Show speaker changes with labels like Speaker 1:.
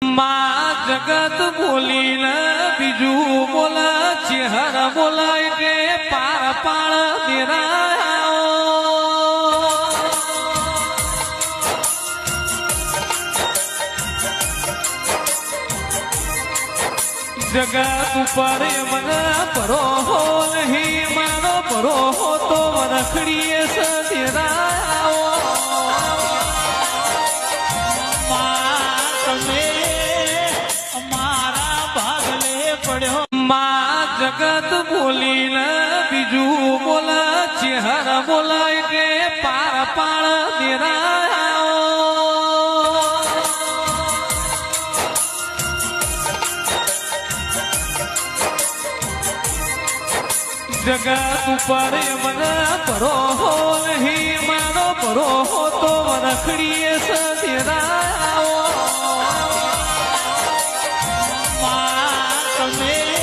Speaker 1: માં જગત બોલીને બીજું બોલા ચેહરા બોલાય કે પાર પાળ દેરાયો જગત ઉપર મને ભરોહો નહીં મારો ભરોહો તો રખડીએ સદેરાયો માં જગત બોલીને બીજું બોલા ચેહરા બોલાય કે પાર પાળ દેરાયો જગત ઉપર મને ભરોહો નહીં મારો ભરોહો તો રખડીએ સદેરાયો
Speaker 2: તમે